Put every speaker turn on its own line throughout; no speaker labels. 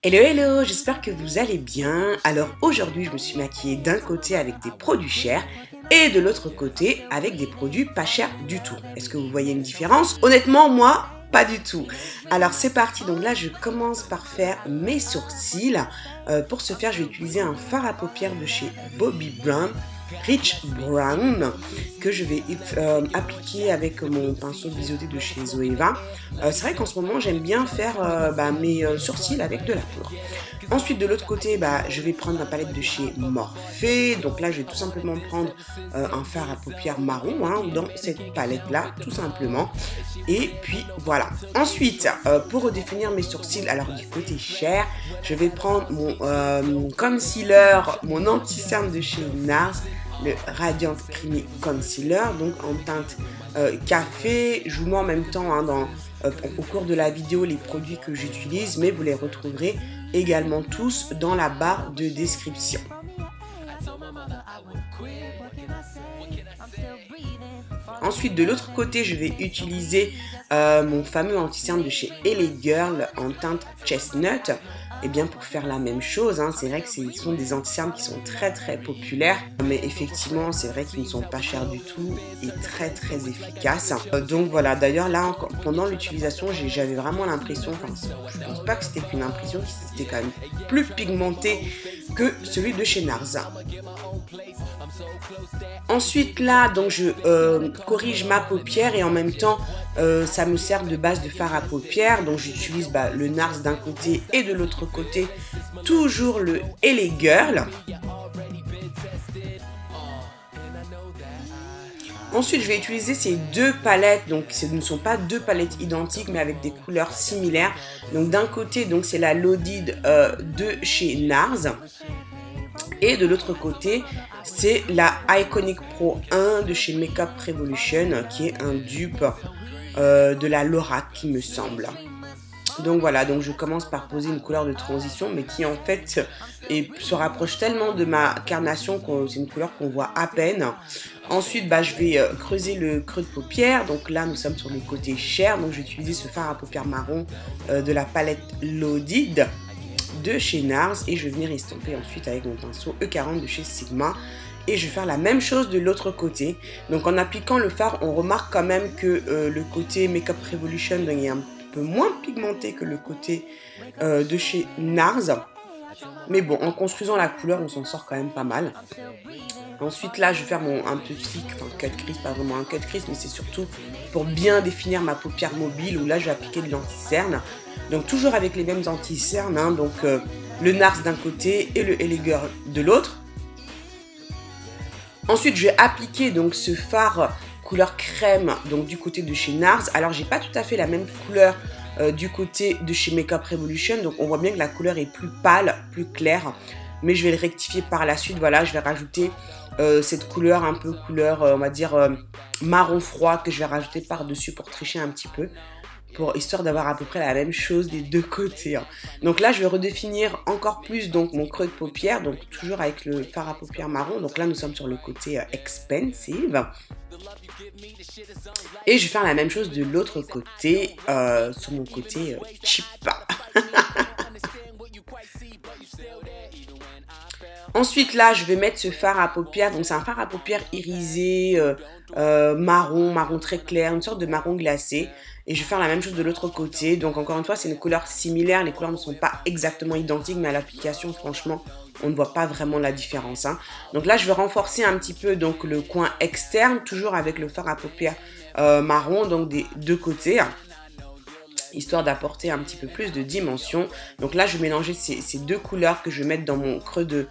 Hello hello, j'espère que vous allez bien. Alors aujourd'hui je me suis maquillée d'un côté avec des produits chers et de l'autre côté avec des produits pas chers du tout. Est-ce que vous voyez une différence? Honnêtement moi, pas du tout. Alors c'est parti, donc là je commence par faire mes sourcils. Pour ce faire je vais utiliser un fard à paupières de chez Bobbi Brown. Rich Brown que je vais appliquer avec mon pinceau biseauté de chez Zoeva. C'est vrai qu'en ce moment j'aime bien faire mes sourcils avec de la poudre. Ensuite de l'autre côté je vais prendre ma palette de chez Morphe. Donc là je vais tout simplement prendre un fard à paupières marron dans cette palette là tout simplement. Et puis voilà. Ensuite pour redéfinir mes sourcils, alors du côté cher je vais prendre mon concealer, mon anti-cerne de chez NARS, le Radiant Creamy Concealer, donc en teinte café. Je vous mets en même temps au cours de la vidéo les produits que j'utilise, mais vous les retrouverez également tous dans la barre de description. Ensuite, de l'autre côté, je vais utiliser mon fameux anti-cerne de chez LA Girl en teinte Chestnut. Et bien pour faire la même chose, c'est vrai que ce sont des anti-cernes qui sont très populaires, mais effectivement c'est vrai qu'ils ne sont pas chers du tout et très efficaces. Donc voilà, d'ailleurs là pendant l'utilisation j'avais vraiment l'impression, je ne pense pas que c'était qu'une impression, c'était quand même plus pigmenté que celui de chez NARS. Ensuite là donc je corrige ma paupière et en même temps ça me sert de base de fard à paupières. Donc j'utilise le NARS d'un côté et de l'autre côté toujours le LA Girl. Ensuite je vais utiliser ces deux palettes, donc ce ne sont pas deux palettes identiques mais avec des couleurs similaires. Donc d'un côté donc c'est la Loaded de chez NARS et de l'autre côté c'est la Iconic Pro 1 de chez Makeup Revolution qui est un dupe de la Lorac qui me semble. Donc voilà, donc je commence par poser une couleur de transition mais qui en fait se rapproche tellement de ma carnation que c'est une couleur qu'on voit à peine. Ensuite je vais creuser le creux de paupière. Donc là nous sommes sur le côté cher, donc je vais utiliser ce fard à paupières marron de la palette Loaded de chez NARS et je vais venir estomper ensuite avec mon pinceau E40 de chez Sigma. Et je vais faire la même chose de l'autre côté. Donc en appliquant le fard, on remarque quand même que le côté Makeup Revolution est un peu moins pigmenté que le côté de chez NARS. Mais bon, en construisant la couleur, on s'en sort quand même pas mal. Ensuite là, je vais faire un petit cut crease, pas vraiment un cut crease, mais c'est surtout pour bien définir ma paupière mobile où là, je vais appliquer de l'anti-cerne. Donc toujours avec les mêmes anti-cernes, donc le NARS d'un côté et le LA Girl de l'autre. Ensuite, je vais appliquer donc ce fard couleur crème donc du côté de chez NARS. Alors, j'ai pas tout à fait la même couleur du côté de chez Makeup Revolution. Donc, on voit bien que la couleur est plus pâle, plus claire. Mais je vais le rectifier par la suite. Voilà, je vais rajouter cette couleur un peu couleur, on va dire, marron froid que je vais rajouter par-dessus pour tricher un petit peu. Histoire d'avoir à peu près la même chose des deux côtés. Donc là, je vais redéfinir encore plus donc mon creux de paupière, donc toujours avec le fard à paupières marron. Donc là, nous sommes sur le côté expensive. Et je vais faire la même chose de l'autre côté, sur mon côté cheap. Ensuite là je vais mettre ce fard à paupières, donc c'est un fard à paupières irisé, marron très clair, une sorte de marron glacé. Et je vais faire la même chose de l'autre côté. Donc encore une fois c'est une couleur similaire, les couleurs ne sont pas exactement identiques mais à l'application franchement on ne voit pas vraiment la différence. Donc là je vais renforcer un petit peu donc le coin externe, toujours avec le fard à paupières marron, donc des deux côtés. Histoire d'apporter un petit peu plus de dimension. Donc là je vais mélanger ces deux couleurs que je vais mettre dans mon creux de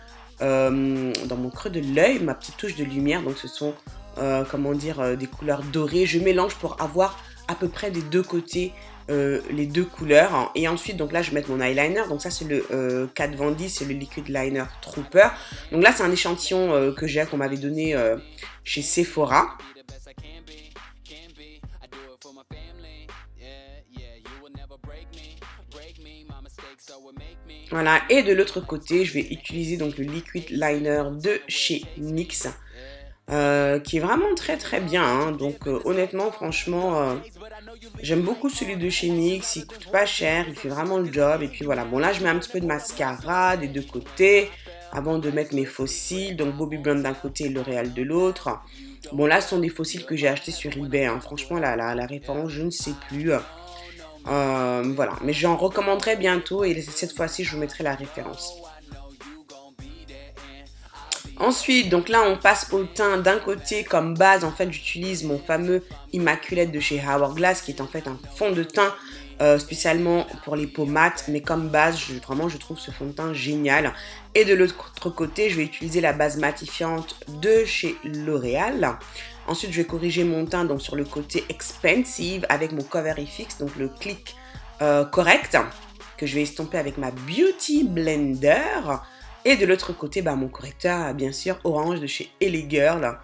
l'œil, ma petite touche de lumière. Donc ce sont des couleurs dorées. Je mélange pour avoir à peu près des deux côtés les deux couleurs. Et ensuite donc là je vais mettre mon eyeliner. Donc ça c'est le Kat Von D, c'est le Liquid Liner Trooper. Donc là c'est un échantillon qu'on m'avait donné chez Sephora. Voilà, et de l'autre côté, je vais utiliser donc le Liquid Liner de chez NYX. qui est vraiment très très bien. Hein. Donc honnêtement, franchement, j'aime beaucoup celui de chez NYX. Il coûte pas cher, il fait vraiment le job. Et puis voilà, bon là je mets un petit peu de mascara des deux côtés avant de mettre mes faux cils. Donc Bobbi Brown d'un côté et L'Oréal de l'autre. Bon là ce sont des faux cils que j'ai achetés sur eBay. Hein. Franchement la référence je ne sais plus. Voilà, mais j'en recommanderai bientôt et cette fois-ci je vous mettrai la référence. Ensuite, donc là, on passe au teint. D'un côté, comme base, en fait, j'utilise mon fameux Immaculate de chez Hourglass, qui est en fait un fond de teint spécialement pour les peaux mates. Mais comme base, vraiment, je trouve ce fond de teint génial. Et de l'autre côté, je vais utiliser la base matifiante de chez L'Oréal. Ensuite, je vais corriger mon teint donc sur le côté Expensive avec mon Cover FX, donc le clic correct, que je vais estomper avec ma Beauty Blender. Et de l'autre côté, mon correcteur, bien sûr, orange de chez LA Girl,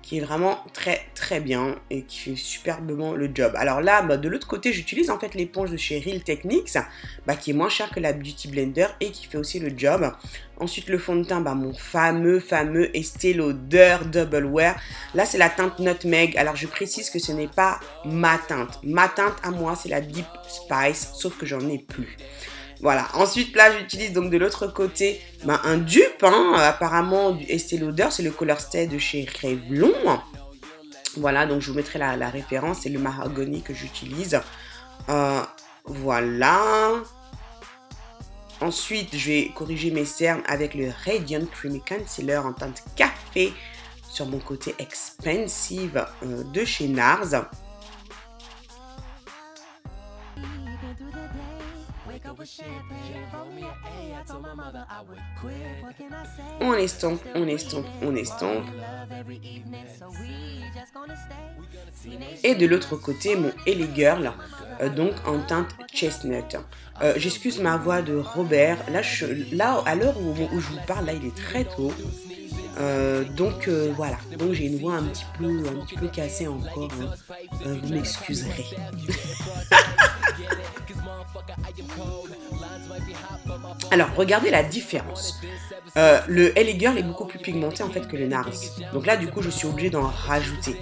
qui est vraiment très très bien et qui fait superbement le job. Alors là, de l'autre côté, j'utilise en fait l'éponge de chez Real Techniques, qui est moins cher que la Beauty Blender et qui fait aussi le job. Ensuite, le fond de teint, mon fameux Estée Lauder Double Wear. Là, c'est la teinte Nutmeg. Alors, je précise que ce n'est pas ma teinte. Ma teinte à moi, c'est la Deep Spice, sauf que j'en ai plus. Voilà, ensuite là j'utilise donc de l'autre côté un dupe, apparemment du Estée Lauder, c'est le Color Stay de chez Revlon. Voilà, donc je vous mettrai la référence, c'est le mahogany que j'utilise. Voilà. Ensuite, je vais corriger mes cernes avec le Radiant Creamy Concealer en teinte café sur mon côté Expensive de chez NARS. On estompe, on estompe, on estompe. Et de l'autre côté, mon LA Girl, donc en teinte Chestnut. J'excuse ma voix de Robert. Là, à l'heure où je vous parle, là, il est très tôt. Donc voilà, donc j'ai une voix un petit peu cassée encore. Vous m'excuserez. Alors, regardez la différence. Le LA Girl est beaucoup plus pigmenté en fait que le NARS. Donc là, du coup, je suis obligée d'en rajouter.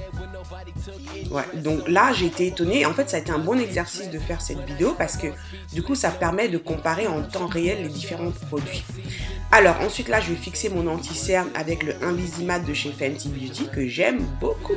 Ouais, donc là, j'ai été étonnée. En fait, ça a été un bon exercice de faire cette vidéo parce que du coup, ça permet de comparer en temps réel les différents produits. Alors, ensuite, là, je vais fixer mon anti-cerne avec le Invisimatte de chez Fenty Beauty que j'aime beaucoup.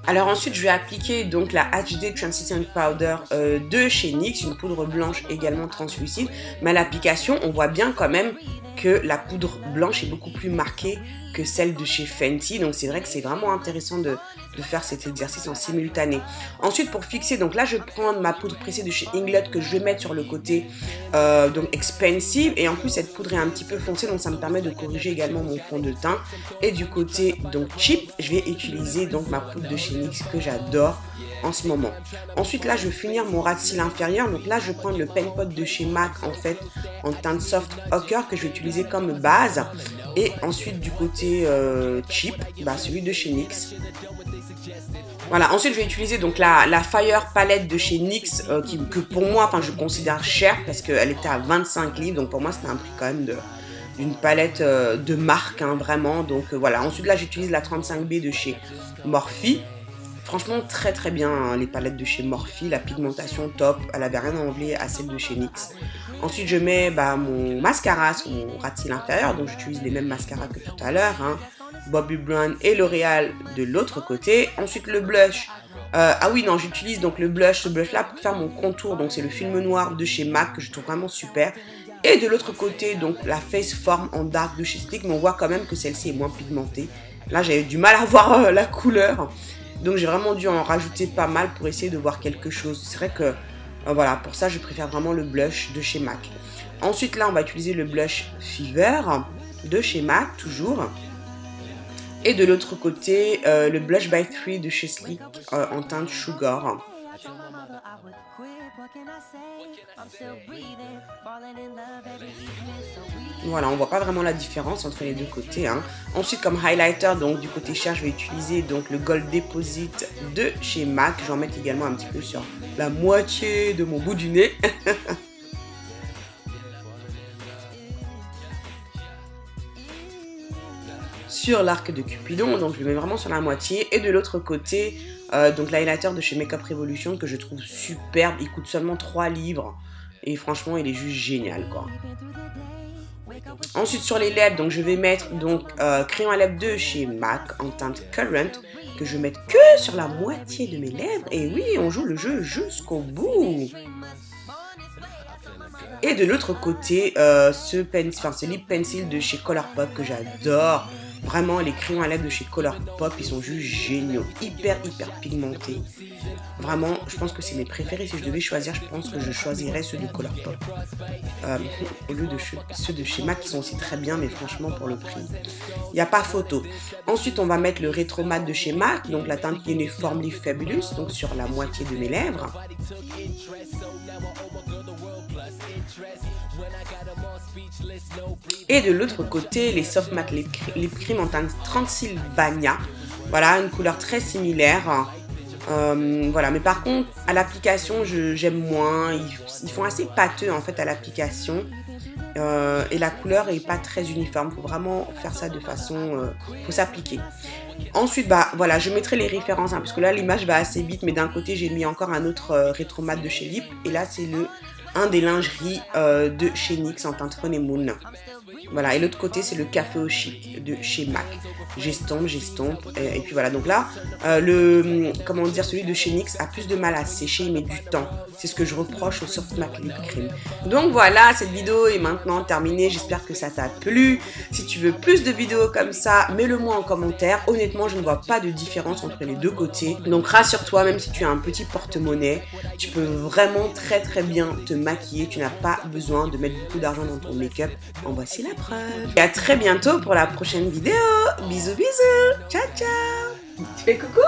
Alors ensuite, je vais appliquer donc la HD Translucent Powder de chez NYX, une poudre blanche également translucide. Mais à l'application, on voit bien quand même que la poudre blanche est beaucoup plus marquée que celle de chez Fenty. Donc c'est vrai que c'est vraiment intéressant de faire cet exercice en simultané. Ensuite, pour fixer, donc là, je prends ma poudre pressée de chez Inglot que je vais mettre sur le côté donc Expensive. Et en plus, cette poudre est un petit peu foncée, donc ça me permet de corriger également mon fond de teint. Et du côté donc Cheap, je vais utiliser donc ma poudre de chez NYX que j'adore en ce moment. Ensuite, là, je vais finir mon ras de cils inférieur. Donc là, je vais prendre le Pen Pot de chez MAC en fait en teinte Soft Ochre que je vais utiliser comme base. Et ensuite, du côté Cheap, celui de chez NYX. Voilà, ensuite je vais utiliser donc la Fire Palette de chez NYX que pour moi, je considère chère parce qu'elle était à 25 livres. Donc pour moi, c'était un prix quand même d'une palette de marque, vraiment. Donc voilà, ensuite là, j'utilise la 35B de chez Morphe. Franchement, très très bien les palettes de chez Morphe, la pigmentation top, elle avait rien à envier à celle de chez NYX. Ensuite, je mets mon mascara sur mon ras de cils inférieur, donc j'utilise les mêmes mascaras que tout à l'heure, Bobbi Brown et L'Oréal de l'autre côté. Ensuite, le blush. J'utilise donc ce blush là pour faire mon contour, donc c'est le film noir de chez MAC que je trouve vraiment super. Et de l'autre côté, donc la Face Form en dark de chez Stick, mais on voit quand même que celle-ci est moins pigmentée. Là, j'avais du mal à voir la couleur. Donc j'ai vraiment dû en rajouter pas mal pour essayer de voir quelque chose. C'est vrai que voilà, pour ça je préfère vraiment le blush de chez MAC. Ensuite là on va utiliser le blush Fever de chez MAC toujours. Et de l'autre côté le blush by 3 de chez Sleek en teinte Sugar. Voilà, on voit pas vraiment la différence entre les deux côtés. Ensuite, comme highlighter, donc du côté cher, je vais utiliser donc le Gold Deposit de chez MAC. Je vais en mettre également un petit peu sur la moitié de mon bout du nez. sur l'arc de Cupidon, donc je le mets vraiment sur la moitié. Et de l'autre côté, donc l'highlighter de chez Makeup Revolution que je trouve superbe, il coûte seulement 3 livres. Et franchement, il est juste génial, quoi. Ensuite, sur les lèvres, donc je vais mettre donc crayon à lèvres de chez MAC en teinte Current, que je vais mettre que sur la moitié de mes lèvres. Et oui, on joue le jeu jusqu'au bout. Et de l'autre côté, ce lip pencil de chez Colourpop que j'adore. Vraiment, les crayons à lèvres de chez Colourpop, ils sont juste géniaux. Hyper pigmentés. Vraiment, je pense que c'est mes préférés. Si je devais choisir, je pense que je choisirais ceux de Colourpop. Au lieu de ceux de chez MAC qui sont aussi très bien, mais franchement, pour le prix, il n'y a pas photo. Ensuite, on va mettre le Retro Matte de chez MAC, donc la teinte Uniformly Fabulous, donc sur la moitié de mes lèvres. Et de l'autre côté, les Soft Matte Lip Cream en teinte Transylvania. Voilà, une couleur très similaire. Voilà, mais par contre, à l'application, j'aime moins. Ils font assez pâteux en fait à l'application. Et la couleur est pas très uniforme. Faut vraiment faire ça de façon... faut s'appliquer. Ensuite, bah voilà, je mettrai les références, hein, parce que là, l'image va assez vite. Mais d'un côté, j'ai mis encore un autre Retro Matte de chez Lip. Et là, c'est un des lingeries de chez NYX en teinte Honeymoon. Voilà, et l'autre côté, c'est le Café au Chic de chez MAC. J'estompe, et puis voilà. Donc là, celui de chez NYX a plus de mal à sécher, il met du temps. C'est ce que je reproche au Soft Matte Lip Cream. Donc voilà, cette vidéo est maintenant terminée. J'espère que ça t'a plu. Si tu veux plus de vidéos comme ça, mets-le-moi en commentaire. Honnêtement, je ne vois pas de différence entre les deux côtés. Donc rassure-toi, même si tu as un petit porte-monnaie, tu peux vraiment très bien te maquiller. Tu n'as pas besoin de mettre beaucoup d'argent dans ton make-up. En voici la preuve. Et à très bientôt pour la prochaine vidéo. Bisous. Ciao. Tu fais coucou?